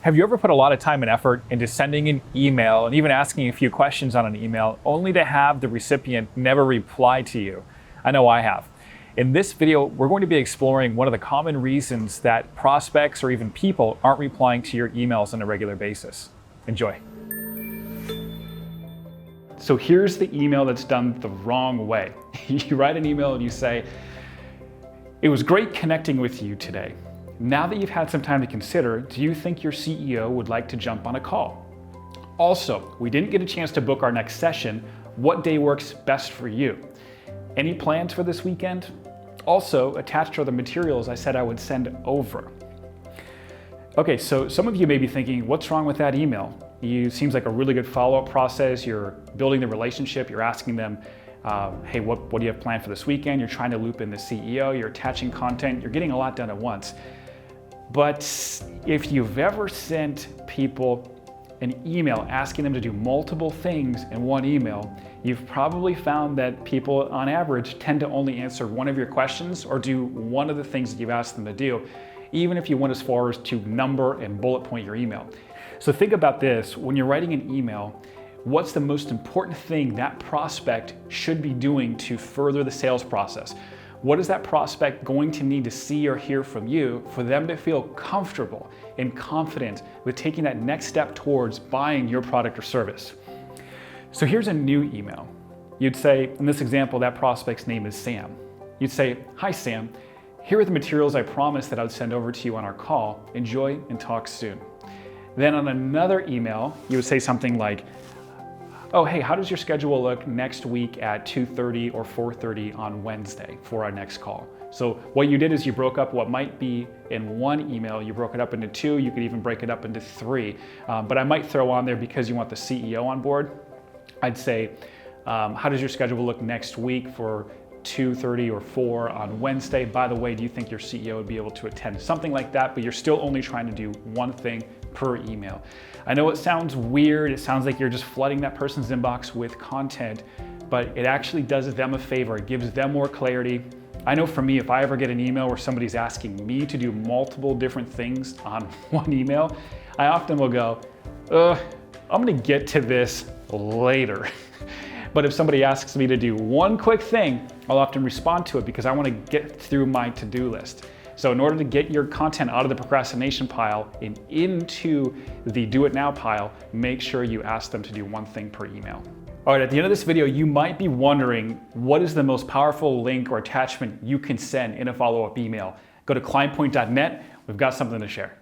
Have you ever put a lot of time and effort into sending an email and even asking a few questions on an email only to have the recipient never reply to you? I know I have. In this video, we're going to be exploring one of the common reasons that prospects or even people aren't replying to your emails on a regular basis. Enjoy. So here's the email that's done the wrong way. You write an email and you say, "It was great connecting with you today. Now that you've had some time to consider, do you think your CEO would like to jump on a call? Also, we didn't get a chance to book our next session. What day works best for you? Any plans for this weekend? Also, attached are the materials I said I would send over." Okay, so some of you may be thinking, what's wrong with that email? It seems like a really good follow-up process. You're building the relationship. You're asking them, hey, what do you have planned for this weekend? You're trying to loop in the CEO. You're attaching content. You're getting a lot done at once. But if you've ever sent people an email asking them to do multiple things in one email, you've probably found that people on average tend to only answer one of your questions or do one of the things that you've asked them to do, even if you went as far as to number and bullet point your email. So think about this: when you're writing an email, what's the most important thing that prospect should be doing to further the sales process? What is that prospect going to need to see or hear from you for them to feel comfortable and confident with taking that next step towards buying your product or service? So here's a new email. You'd say, in this example, that prospect's name is Sam. You'd say, "Hi Sam, here are the materials I promised that I would send over to you on our call. Enjoy and talk soon." Then on another email, you would say something like, "Oh, hey, how does your schedule look next week at 2:30 or 4:30 on Wednesday for our next call?" So what you did is you broke up what might be in one email, you broke it up into two, you could even break it up into three. But I might throw on there, because you want the CEO on board, I'd say, how does your schedule look next week for 2:30 or 4 on Wednesday? By the way, do you think your CEO would be able to attend? Something like that, but you're still only trying to do one thing per email. I know it sounds weird. It sounds like you're just flooding that person's inbox with content, but it actually does them a favor. It gives them more clarity. I know for me, if I ever get an email where somebody's asking me to do multiple different things on one email, I often will go, I'm gonna get to this later. But if somebody asks me to do one quick thing, I'll often respond to it because I want to get through my to-do list. So in order to get your content out of the procrastination pile and into the do it now pile, make sure you ask them to do one thing per email. All right, at the end of this video, you might be wondering, what is the most powerful link or attachment you can send in a follow-up email? Go to clientpoint.net. We've got something to share.